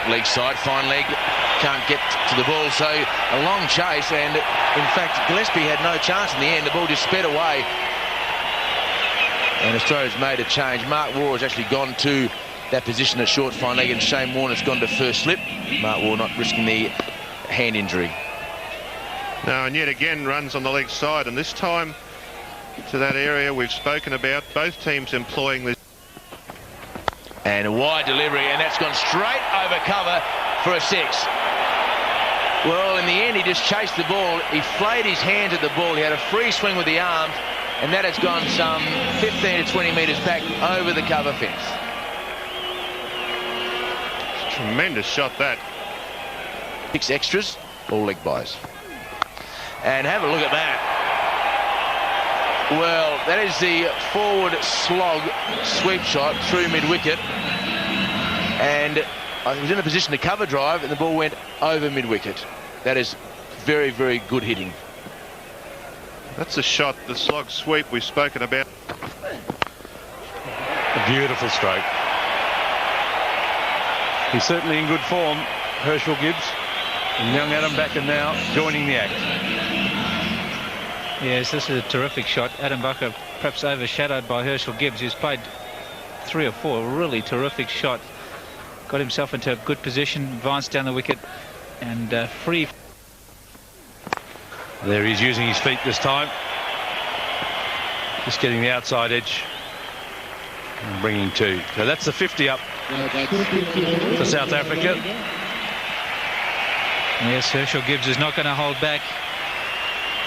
leg side, fine leg, can't get to the ball, so a long chase, and in fact Gillespie had no chance in the end. The ball just sped away, and Australia's made a change. Mark Waugh has actually gone to that position at short fine leg, and Shane Warne has gone to first slip. Mark Waugh not risking the hand injury. No, and yet again runs on the leg side, and this time to that area we've spoken about, both teams employing this. And a wide delivery, and that's gone straight over cover for a 6. Well, in the end, he just chased the ball. He flayed his hands at the ball. He had a free swing with the arms, and that has gone some 15 to 20 metres back over the cover fence. Tremendous shot, that. 6 extras, all leg byes. And have a look at that. Well, that is the forward slog sweep shot through mid-wicket. And I was in a position to cover drive, and the ball went over mid-wicket. That is very, very good hitting. That's the shot, the slog sweep we've spoken about. A beautiful stroke. He's certainly in good form, Herschel Gibbs. And young Adam Backer now joining the act. Yes, this is a terrific shot. Adam Backer perhaps overshadowed by Herschel Gibbs, who's played 3 or 4 really terrific shot. Got himself into a good position, advanced down the wicket, and free. There he's using his feet this time. Just getting the outside edge and bringing 2. So that's the 50 up for South Africa. Yes, Herschel Gibbs is not going to hold back.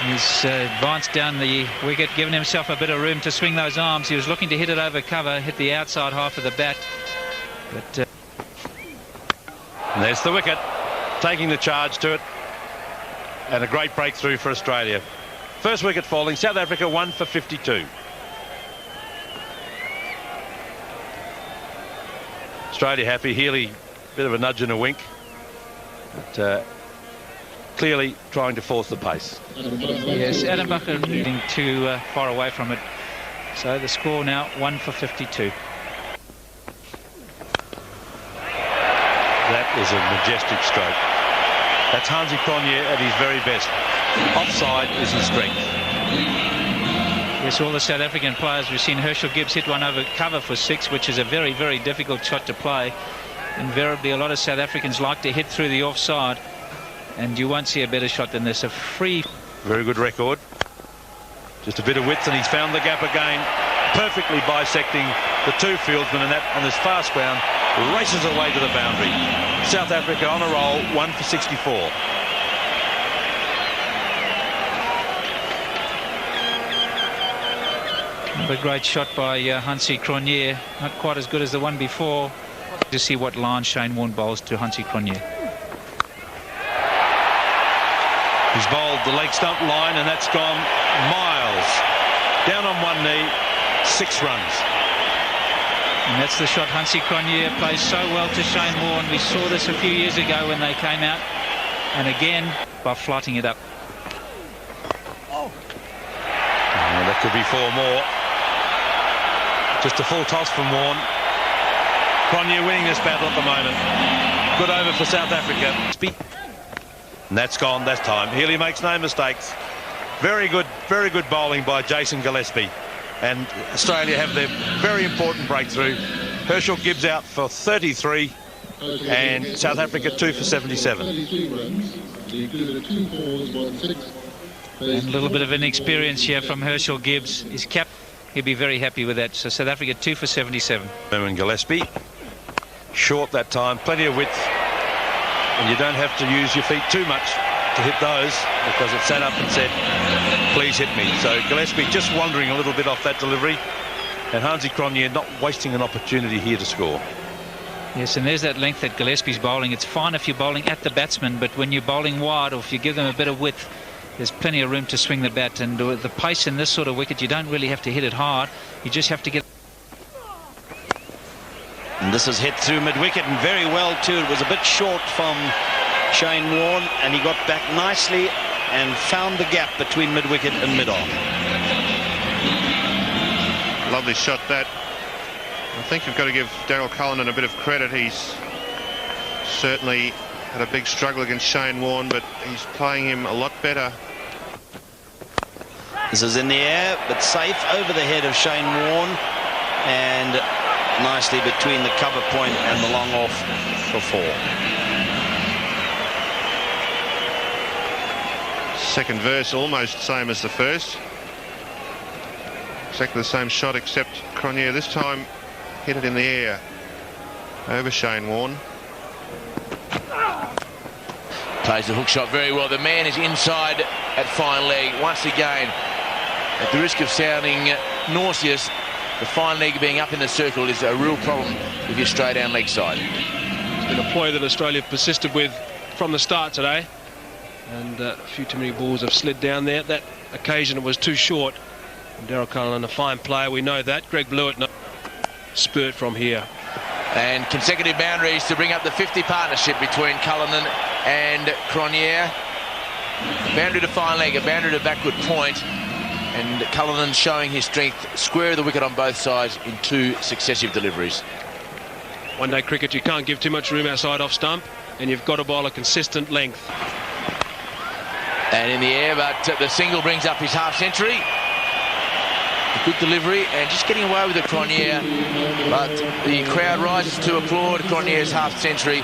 He's advanced down the wicket, given himself a bit of room to swing those arms. He was looking to hit it over cover, hit the outside half of the bat. But and there's the wicket, taking the charge to it. And a great breakthrough for Australia. First wicket falling, South Africa 1 for 52. Australia happy. Healy, bit of a nudge and a wink. But clearly trying to force the pace. Yes, Adam Backer getting too far away from it. So the score now 1 for 52. That is a majestic stroke. That's Hansie Cronje at his very best. Offside is his strength. Yes, all the South African players, we've seen Herschel Gibbs hit one over cover for 6, which is a very, very difficult shot to play. Invariably, a lot of South Africans like to hit through the offside, and you won't see a better shot than this. A free. Very good record. Just a bit of width, and he's found the gap again, perfectly bisecting the 2 fieldsmen, and that on this fast ground races away to the boundary. South Africa on a roll, 1 for 64. A great shot by Hansie Cronje. Not quite as good as the one before. To see what line Shane Warne bowls to Hansie Cronje. He's bowled the leg stump line, and that's gone miles. Down on one knee, 6 runs. And that's the shot Hansie Cronje plays so well to Shane Warne. We saw this a few years ago when they came out. And again, by flighting it up. Oh, that could be 4 more. Just a full toss from Warne. Cronje winning this battle at the moment. Good over for South Africa. And that's gone, that's time. Healy makes no mistakes. Very good bowling by Jason Gillespie. And Australia have their very important breakthrough. Herschel Gibbs out for 33 and South Africa 2 for 77. And a little bit of inexperience here from Herschel Gibbs. His cap, he'll be very happy with that. So South Africa 2 for 77. And Gillespie, short that time, plenty of width. And you don't have to use your feet too much to hit those, because it sat up and said, please hit me. So Gillespie just wandering a little bit off that delivery, and Hansie Cronje not wasting an opportunity here to score. Yes, and there's that length that Gillespie's bowling. It's fine if you're bowling at the batsman, but when you're bowling wide, or if you give them a bit of width, there's plenty of room to swing the bat. And with the pace in this sort of wicket, you don't really have to hit it hard. You just have to get. And this is hit through mid-wicket, and very well too. It was a bit short from Shane Warne, and he got back nicely and found the gap between mid-wicket and mid-off. Lovely shot, that. I think you've got to give Daryll Cullinan a bit of credit. He's certainly had a big struggle against Shane Warne, but he's playing him a lot better. This is in the air, but safe over the head of Shane Warne, and nicely between the cover point and the long off for 4. Second verse almost same as the first. Exactly the same shot, except Cronje this time hit it in the air over Shane Warne. Plays the hook shot very well. The man is inside at fine leg. Once again, at the risk of sounding nauseous, the fine leg being up in the circle is a real problem with your straight down leg side. It's been a ploy that Australia persisted with from the start today, and a few too many balls have slid down there. That occasion it was too short. And Daryll Cullinan, a fine player, we know that. Greg Blewett, no spurt from here. And consecutive boundaries to bring up the 50 partnership between Cullinan and Cronje. Boundary to fine leg, a boundary to backward point, and Cullinan showing his strength square of the wicket on both sides in 2 successive deliveries. One-day cricket, you can't give too much room outside off stump, and you've got to bowl a consistent length. And in the air, but the single brings up his half-century. A good delivery, and just getting away with the Cronje, but the crowd rises to applaud Cronje's half-century.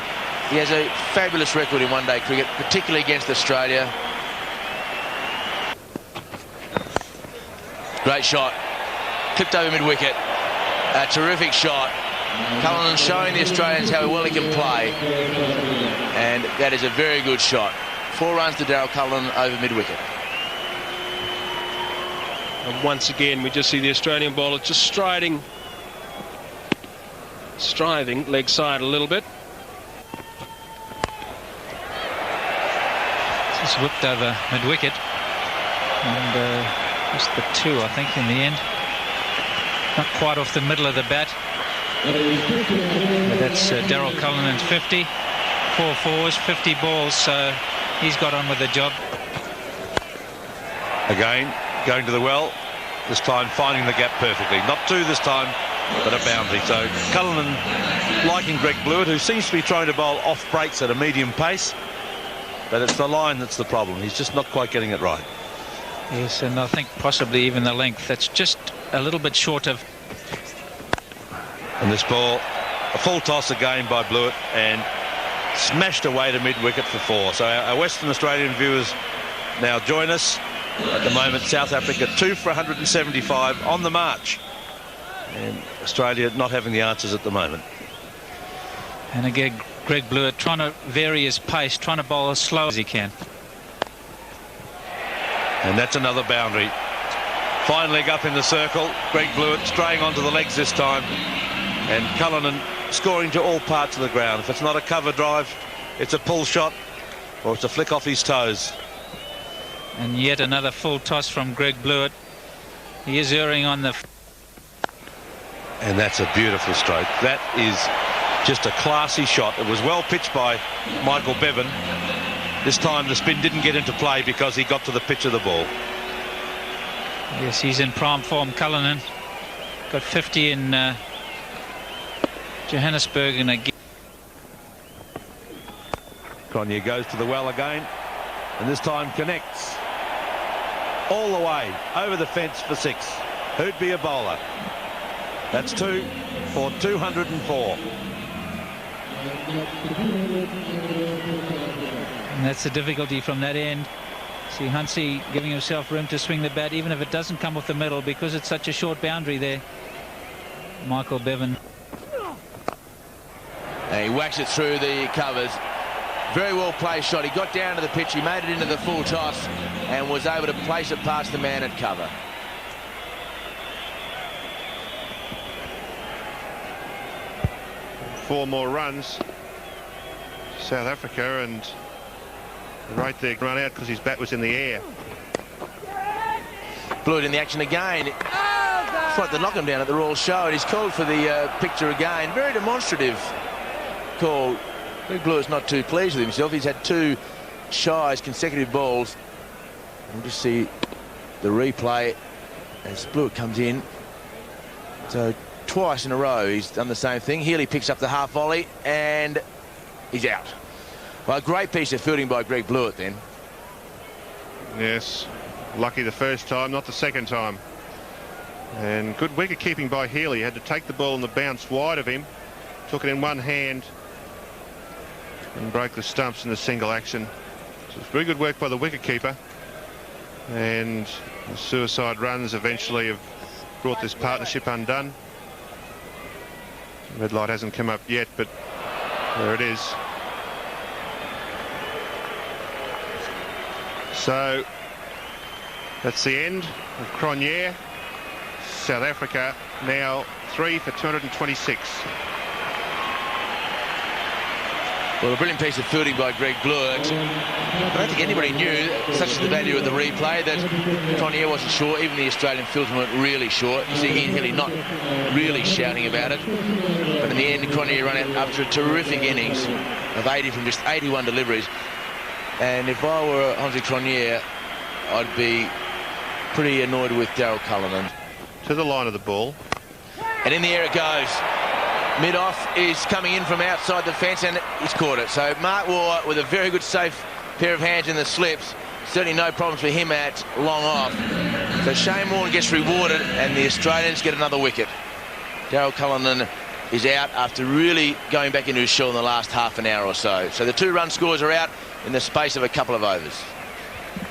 He has a fabulous record in one-day cricket, particularly against Australia. Great shot. Clipped over mid-wicket. A terrific shot. Cullinan showing the Australians how well he can play. And that is a very good shot. 4 runs to Daryll Cullinan over mid-wicket. And once again, we just see the Australian bowler just striving leg side a little bit. Just whipped over mid-wicket, and just the 2, I think, in the end. Not quite off the middle of the bat. But that's Daryll Cullinan's 50. 4 fours, 50 balls, so he's got on with the job. Again, going to the well, this time finding the gap perfectly. Not 2 this time, but a boundary. So Cullinan liking Greg Blewett, who seems to be trying to bowl off breaks at a medium pace, but it's the line that's the problem. He's just not quite getting it right. Yes, and I think possibly even the length. That's just a little bit short of. And this ball, a full toss again by Blewett, and smashed away to mid-wicket for 4. So our Western Australian viewers now join us. At the moment, South Africa 2 for 175 on the march, and Australia not having the answers at the moment. And again, Greg Blewett trying to vary his pace, trying to bowl as slow as he can. And that's another boundary. Fine leg up in the circle. Greg Blewett straying onto the legs this time, and Cullinan scoring to all parts of the ground. If it's not a cover drive, it's a pull shot, or it's a flick off his toes. And yet another full toss from Greg Blewett. He is erring on the. And that's a beautiful stroke. That is just a classy shot. It was well pitched by Michael Bevan. This time the spin didn't get into play because he got to the pitch of the ball. Yes, he's in prime form, Cullinan. Got 50 in Johannesburg, and again. Cronje goes to the well again, and this time connects all the way over the fence for 6. Who'd be a bowler? That's 2 for 204. And that's the difficulty from that end. See Hansie giving himself room to swing the bat, even if it doesn't come off the middle, because it's such a short boundary there. Michael Bevan. And he whacks it through the covers. Very well placed shot. He got down to the pitch, he made it into the full toss, and was able to place it past the man at cover. Four more runs. South Africa, and right there run out because his bat was in the air. Blewett in the action again. Tried to knock him down at the Royal Show, and he's called for the picture again. Very demonstrative call. Greg Blewett's not too pleased with himself. He's had 2 shies consecutive balls. We'll just see the replay as Blewett comes in. So twice in a row he's done the same thing. Healy picks up the half volley, and He's out. Well, a great piece of fielding by Greg Blewett then. Yes, lucky the first time, not the second time. And good wicket keeping by Healy. Had to take the ball and the bounce wide of him. Took it in one hand and broke the stumps in the single action. So it's very good work by the wicket keeper. And the suicide runs eventually have brought this partnership undone. Red light hasn't come up yet, but there it is. So that's the end of Cronje. South Africa now 3 for 226. Well, a brilliant piece of fielding by Greg Blewett. I don't think anybody knew, such is the value of the replay, that Cronje wasn't sure. Even the Australian fieldsman went really short. You see Ian Healy not really shouting about it. But in the end, Cronje ran out after a terrific innings of 80 from just 81 deliveries. And if I were Hansie Cronje, I'd be pretty annoyed with Daryll Cullinan. To the line of the ball. And in the air it goes. Mid-off is coming in from outside the fence and he's caught it. So Mark Waugh with a very good safe pair of hands in the slips. Certainly no problems for him at long off. So Shane Warne gets rewarded and the Australians get another wicket. Daryll Cullinan is out after really going back into his shell in the last half an hour or so. So the 2-run scores are out in the space of a couple of overs.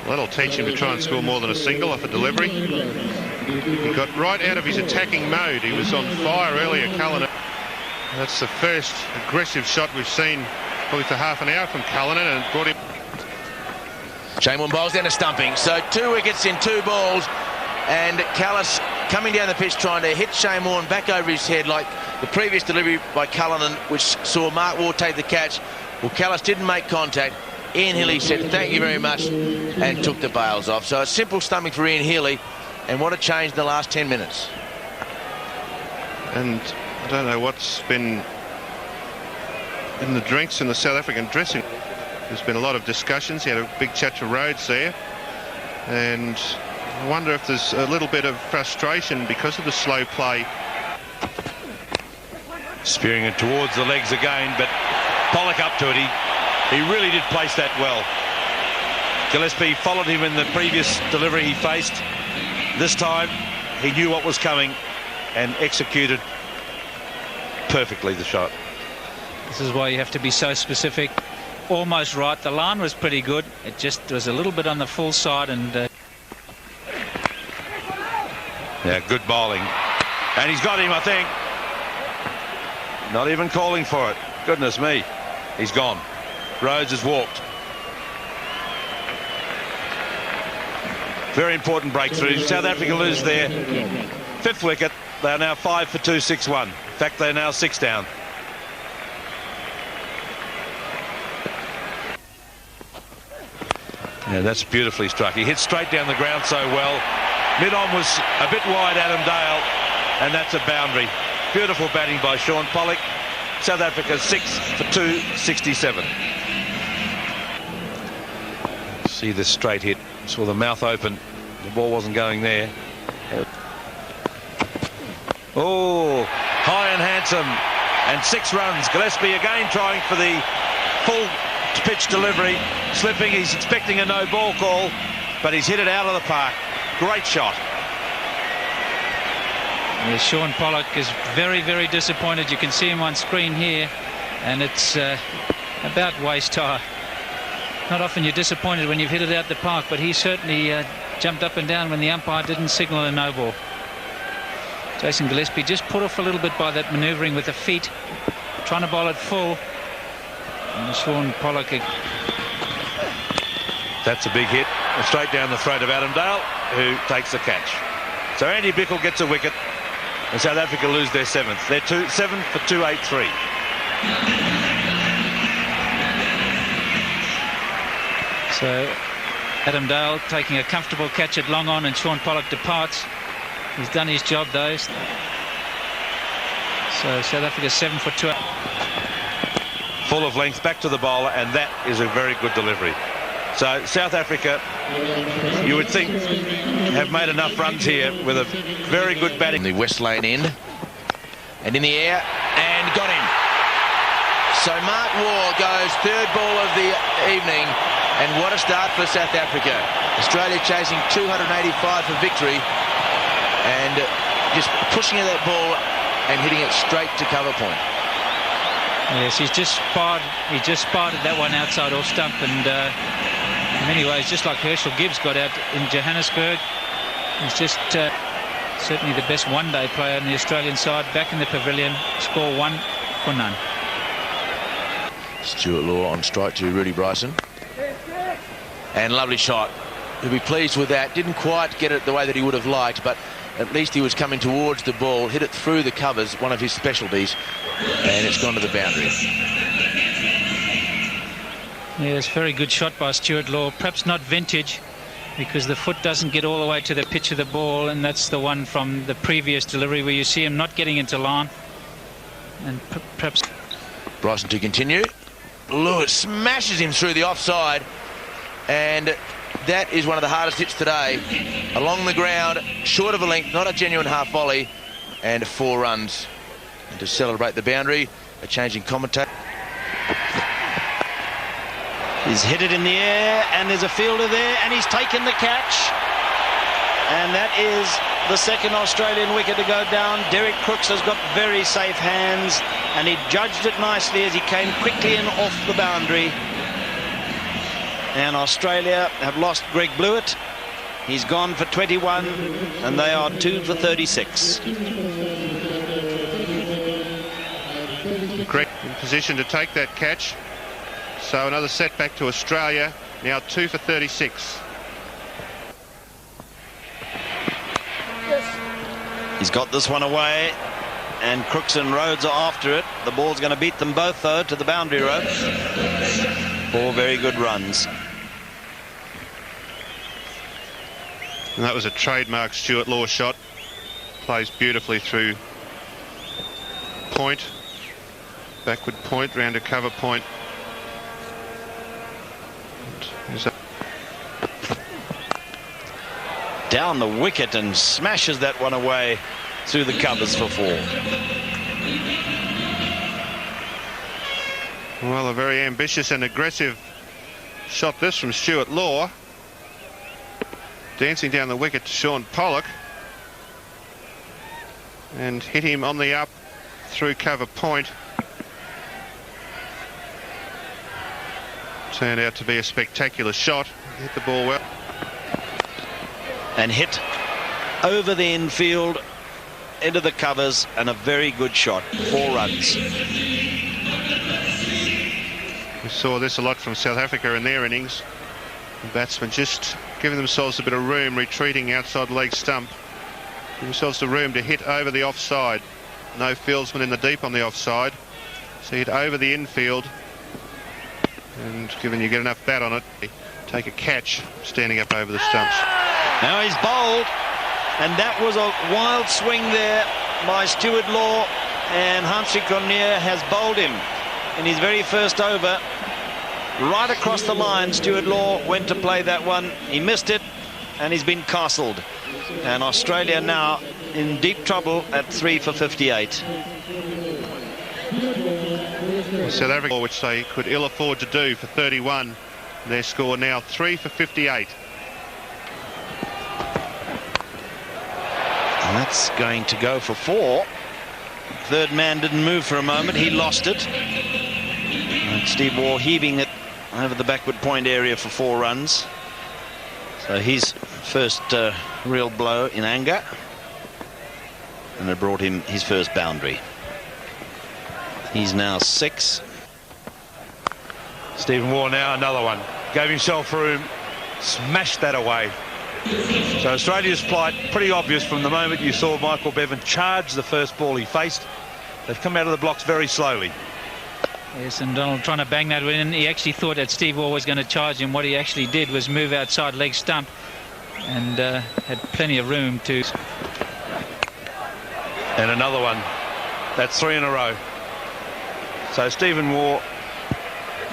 Well, that'll teach him to try and score more than a single off a delivery. He got right out of his attacking mode. He was on fire earlier, Cullinan. That's the first aggressive shot we've seen probably for half an hour from Cullinan, and brought him. Shane Warne bowls down to stumping. So 2 wickets in 2 balls, and Callis coming down the pitch trying to hit Shane Warne back over his head like the previous delivery by Cullinan, which saw Mark Waugh take the catch. Well, Callis didn't make contact. Ian Healy said thank you very much and took the bails off. So a simple stumping for Ian Healy, and what a change in the last 10 minutes. And I don't know what's been in the drinks in the South African dressing. There's been a lot of discussions. He had a big chat to Rhodes there, and I wonder if there's a little bit of frustration because of the slow play. Spearing it towards the legs again, but Pollock up to it. He really did place that well. Gillespie followed him in the previous delivery he faced. This time he knew what was coming and executed perfectly the shot. This is why you have to be so specific. Almost right. The line was pretty good. It just was a little bit on the full side, and yeah, good bowling. And he's got him, I think. Not even calling for it. Goodness me. He's gone. Rhodes has walked. Very important breakthrough. South Africa lose their 5th wicket. They are now 5 for 261. In fact, they're now 6 down. Yeah, that's beautifully struck. He hit straight down the ground so well. Mid-on was a bit wide, Adam Dale, and that's a boundary. Beautiful batting by Shaun Pollock. South Africa 6 for 267. See this straight hit. Saw the mouth open. The ball wasn't going there. Oh, high and handsome. And 6 runs. Gillespie again trying for the full pitch delivery. Slipping. He's expecting a no ball call, but he's hit it out of the park. Great shot. Yeah, Shaun Pollock is very, very disappointed. You can see him on screen here, and it's about waist high. Not often you're disappointed when you've hit it out the park, but he certainly jumped up and down when the umpire didn't signal a no ball. Jason Gillespie just put off a little bit by that manoeuvring with the feet, trying to bowl it full. And Shaun Pollock. That's a big hit, straight down the throat of Adam Dale, who takes the catch. So Andy Bickle gets a wicket, and South Africa lose their 7th. They're 7 for 283. So Adam Dale taking a comfortable catch at long on, and Shaun Pollock departs. He's done his job though. So South Africa 7 for 2. Full of length back to the bowler, and that is a very good delivery. So South Africa, you would think, have made enough runs here with a very good batting. The West Lane end, and in the air, and got him. So Mark Waugh goes third ball of the evening, and what a start for South Africa. Australia chasing 285 for victory, and just pushing at that ball and hitting it straight to cover point. Yes, he just spotted that one outside off stump, and in many ways, just like Herschel Gibbs got out in Johannesburg, he's just certainly the best one-day player in the Australian side. Back in the pavilion, score 1 for none. Stuart Law on strike to Rudy Bryson, and lovely shot. He'll be pleased with that. Didn't quite get it the way that he would have liked, but at least he was coming towards the ball, hit it through the covers, one of his specialties, and it's gone to the boundary. Yes, very good shot by Stuart Law. Perhaps not vintage, because the foot doesn't get all the way to the pitch of the ball, and that's the one from the previous delivery where you see him not getting into line. And perhaps Bryson to continue. Lewis smashes him through the offside, and that is one of the hardest hits today. Along the ground, short of a length, not a genuine half volley, and 4 runs. And to celebrate the boundary, a changing commentator. He's hit it in the air, and there's a fielder there, and he's taken the catch. And that is the second Australian wicket to go down. Derek Crooks has got very safe hands, and he judged it nicely as he came quickly in off the boundary. And Australia have lost Greg Blewett. He's gone for 21, and they are 2 for 36. Greg in position to take that catch. So another setback to Australia, now 2 for 36. He's got this one away, and Crooks and Rhodes are after it. The ball's going to beat them both, though, to the boundary rope. 4 very good runs. And that was a trademark Stuart Law shot. Plays beautifully through point, backward point, round to cover point. Down the wicket and smashes that one away through the covers for 4. Well, a very ambitious and aggressive shot this from Stuart Law. Dancing down the wicket to Shaun Pollock, and hit him on the up through cover point. Turned out to be a spectacular shot. Hit the ball well. And hit over the infield into the covers, and a very good shot. 4 runs. We saw this a lot from South Africa in their innings. The batsmen just giving themselves a bit of room, retreating outside leg stump. Give themselves the room to hit over the offside. No fieldsman in the deep on the offside. So hit over the infield, and given you get enough bat on it, take a catch standing up over the stumps. Now he's bowled, and that was a wild swing there by Stuart Law, and Hansie Cronje has bowled him in his very first over. Right across the line, Stuart Law went to play that one. He missed it, and he's been castled. And Australia now in deep trouble at 3 for 58. South Africa, which they could ill afford to do, for 31. Their score now 3 for 58. And that's going to go for 4. Third man didn't move for a moment. He lost it. And Steve Waugh heaving it over the backward point area for 4 runs. So his first real blow in anger. And it brought him his first boundary. He's now 6. Stephen Waugh now another one. Gave himself room, smashed that away. So Australia's plight pretty obvious from the moment you saw Michael Bevan charge the first ball he faced. They've come out of the blocks very slowly. Yes, and Donald trying to bang that one in. He actually thought that Steve Waugh was going to charge him. What he actually did was move outside leg stump, and had plenty of room to. And another one. That's 3 in a row. So Stephen Waugh,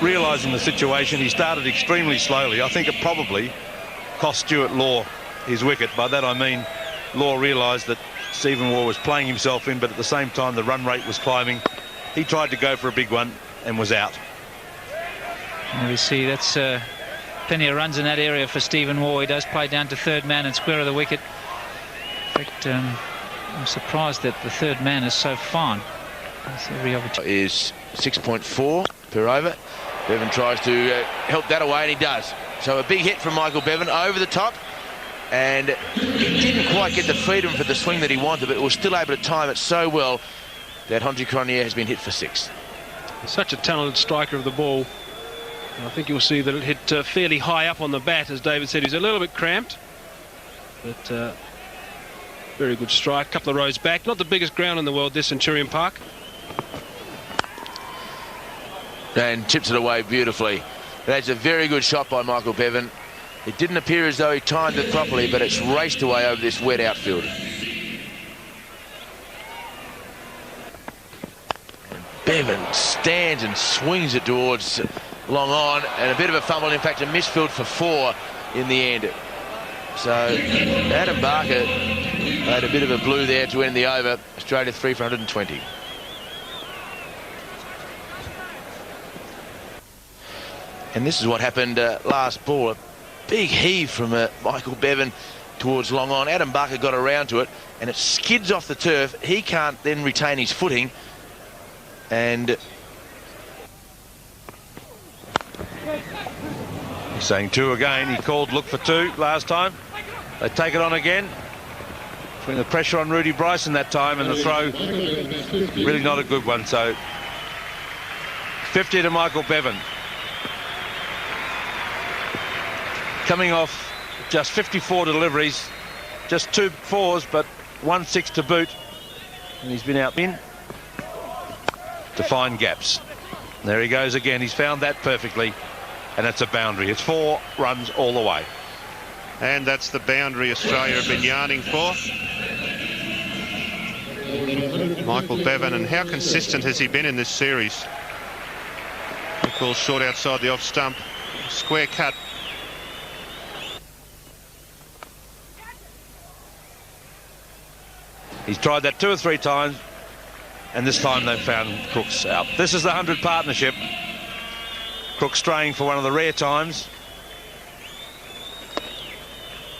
realising the situation, he started extremely slowly. I think it probably cost Stuart Law his wicket. By that I mean Law realised that Stephen Waugh was playing himself in, but at the same time the run rate was climbing. He tried to go for a big one, and was out. And we see that's plenty of runs in that area for Stephen Waugh. He does play down to third man and square of the wicket. In fact, I'm surprised that the third man is so fine. Is 6.4 per over. Bevan tries to help that away, and he does. So a big hit from Michael Bevan over the top, and he didn't quite get the freedom for the swing that he wanted, but was still able to time it so well that Hansie Cronje has been hit for 6. Such a talented striker of the ball. And I think you'll see that it hit fairly high up on the bat. As David said, he's a little bit cramped, but very good strike. Couple of rows back. Not the biggest ground in the world, this Centurion Park. And chips it away beautifully. That's a very good shot by Michael Bevan. It didn't appear as though he timed it properly, but it's raced away over this wet outfield. And Bevan stands and swings it towards long on, and a bit of a fumble, in fact a misfield for 4 in the end. So Adam Barker had a bit of a blue there to end the over. Australia 3 for 120. And this is what happened last ball. A big heave from Michael Bevan towards long on. Adam Barker got around to it, and it skids off the turf. He can't then retain his footing, and he's saying 2 again. He called look for 2 last time. They take it on again. Putting the pressure on Rudy Bryson that time, and the throw really not a good one. So 50 to Michael Bevan. Coming off just 54 deliveries, just 2 4s, but 1 6 to boot, and he's been out in to find gaps. And there he goes again. He's found that perfectly, and it's a boundary. It's 4 runs all the way. And that's the boundary Australia have been yarning for. Michael Bevan, and how consistent has he been in this series? The ball short outside the off stump, square cut. He's tried that 2 or 3 times, and this time they've found Crooks out. This is the 100 partnership. Crooks straying for one of the rare times.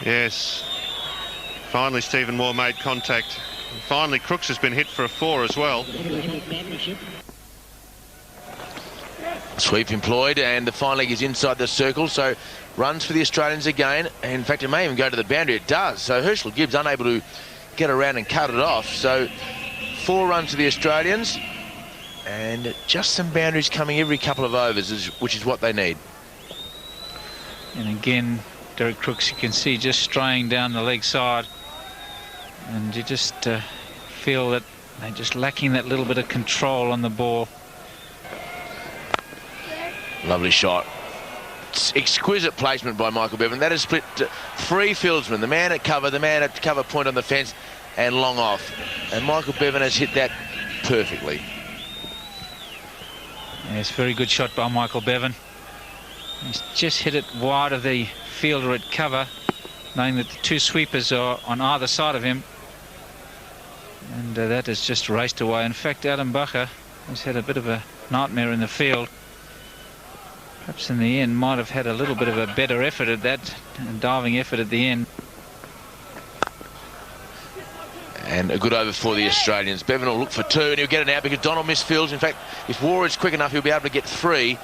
Yes. Finally Stephen Waugh made contact. And finally Crooks has been hit for a 4 as well. Sweep employed, and the fine leg is inside the circle, so runs for the Australians again. In fact, it may even go to the boundary. It does. So Herschel Gibbs unable to get around and cut it off. So 4 runs to the Australians, and just some boundaries coming every couple of overs, which is what they need. And again, Derek Crooks, you can see just straying down the leg side, and you just feel that they're just lacking that little bit of control on the ball. Lovely shot. It's exquisite placement by Michael Bevan. That has split 3 fieldsmen, the man at cover point on the fence, and long off. And Michael Bevan has hit that perfectly. Yes, very good shot by Michael Bevan. He's just hit it wide of the fielder at cover, knowing that the 2 sweepers are on either side of him. And that has just raced away. In fact, Adam Barker has had a bit of a nightmare in the field. Perhaps in the end might have had a little bit of a better effort at that, diving effort at the end. And a good over for the Australians. Bevan will look for 2, and he'll get it out because Donald misfields. In fact, if Waugh is quick enough, he'll be able to get 3.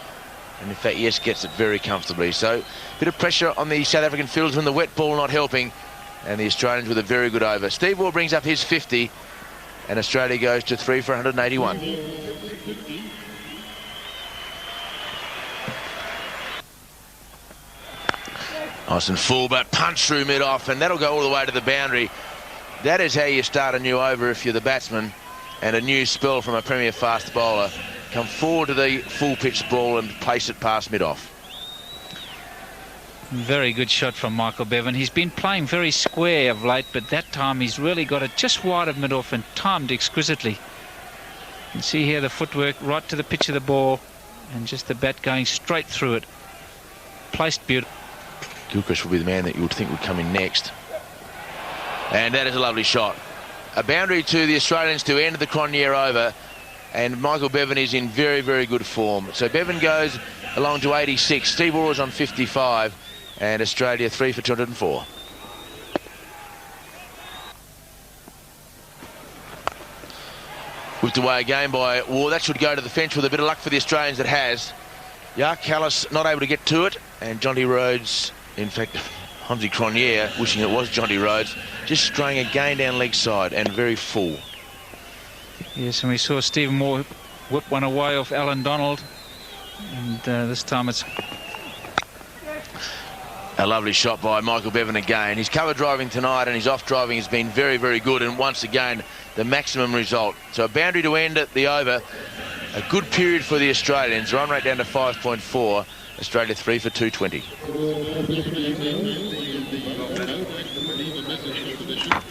And in fact, yes, gets it very comfortably. So a bit of pressure on the South African fieldsman, the wet ball not helping, and the Australians with a very good over. Steve Waugh brings up his 50, and Australia goes to 3 for 181. Nice and full, but punch through mid-off, and that'll go all the way to the boundary. That is how you start a new over if you're the batsman, and a new spell from a premier fast bowler. Come forward to the full pitch ball and place it past mid-off. Very good shot from Michael Bevan. He's been playing very square of late, but that time he's really got it just wide of mid-off and timed exquisitely. You can see here the footwork right to the pitch of the ball, and just the bat going straight through it. Placed beautifully. Gilchrist will be the man that you would think would come in next. And that is a lovely shot. A boundary to the Australians to end the Cronje over. and Michael Bevan is in very, very good form. So Bevan goes along to 86. Steve Waugh is on 55, and Australia 3 for 204. Whipped away again by Waugh. That should go to the fence with a bit of luck for the Australians. It has. Callis not able to get to it, and Jonty Rhodes, in fact, Hansie Cronje, wishing it was Jonty Rhodes, just straying again down leg side and very full. Yes, and we saw Stephen Waugh whip one away off Alan Donald, and this time it's a lovely shot by Michael Bevan again. His cover driving tonight and his off driving has been very, very good, and once again the maximum result. So a boundary to end at the over. A good period for the Australians. Run rate down to 5.4. Australia 3 for 220.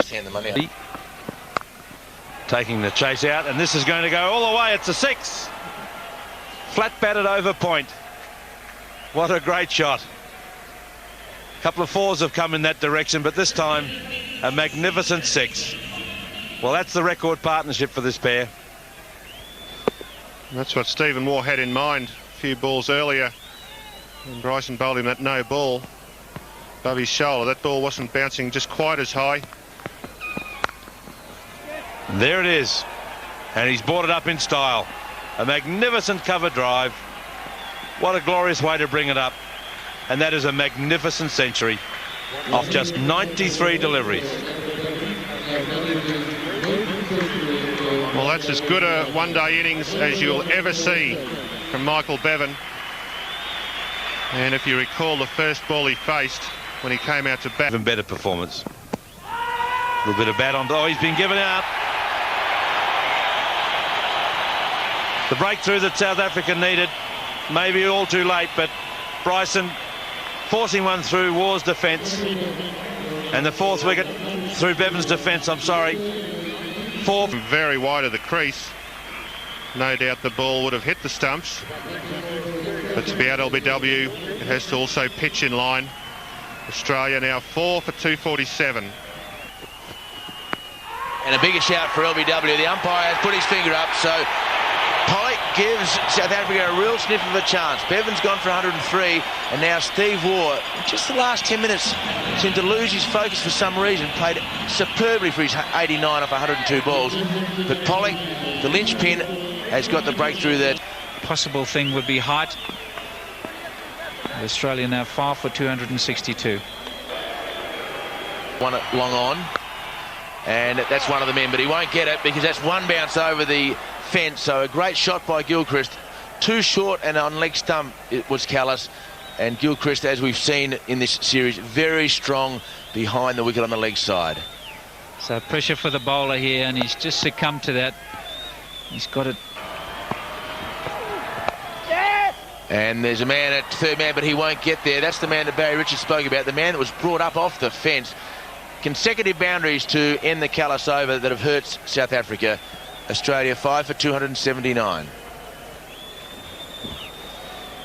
Stand the money up. Taking the chase out, and this is going to go all the way. It's a 6. Flat batted over point. What a great shot. A couple of 4s have come in that direction, but this time a magnificent 6. Well, that's the record partnership for this pair. That's what Stephen Waugh had in mind a few balls earlier. And Bryson bowled him that no ball above his shoulder. That ball wasn't bouncing just quite as high. There it is. And he's brought it up in style. A magnificent cover drive. What a glorious way to bring it up. And that is a magnificent century off just 93 deliveries. Well, that's as good a one-day innings as you'll ever see from Michael Bevan. And if you recall the first ball he faced when he came out to bat. Even better performance. A little bit of bat on. Oh, he's been given out. The breakthrough that South Africa needed, maybe all too late, but Bryson forcing one through Waugh's defence. And the 4th wicket through Bevan's defence, I'm sorry. 4th. Very wide of the crease. No doubt the ball would have hit the stumps. But to be out LBW, it has to also pitch in line. Australia now 4 for 247. And a bigger shout for LBW. The umpire has put his finger up, so Pollock gives South Africa a real sniff of a chance. Bevan's gone for 103, and now Steve Waugh, just the last 10 minutes, seemed to lose his focus for some reason. Played superbly for his 89 off 102 balls. But Pollock, the linchpin, has got the breakthrough that. Possible thing would be height. Australia now 5 for 262. One long on, and that's one of the men, but he won't get it because that's one bounce over the fence. So a great shot by Gilchrist. Too short, and on leg stump it was Callis. And Gilchrist, as we've seen in this series, very strong behind the wicket on the leg side. So pressure for the bowler here, and he's just succumbed to that. He's got it. And there's a man at third man, but he won't get there. That's the man that Barry Richards spoke about, the man that was brought up off the fence. Consecutive boundaries to end the Callis over that have hurt South Africa. Australia 5 for 279.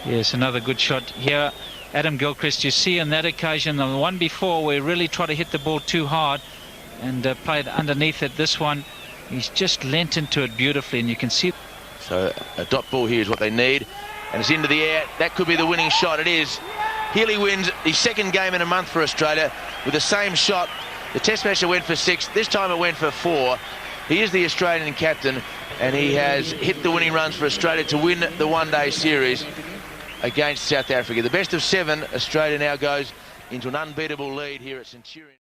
Yes, another good shot here. Adam Gilchrist, you see on that occasion, the one before, where he really tried to hit the ball too hard and played underneath it. This one, he's just lent into it beautifully, and you can see. So a dot ball here is what they need. And it's into the air. That could be the winning shot. It is. Healy wins his second game in a month for Australia with the same shot. The test match went for 6. This time it went for 4. He is the Australian captain, and he has hit the winning runs for Australia to win the one-day series against South Africa. The best of 7, Australia now goes into an unbeatable lead here at Centurion.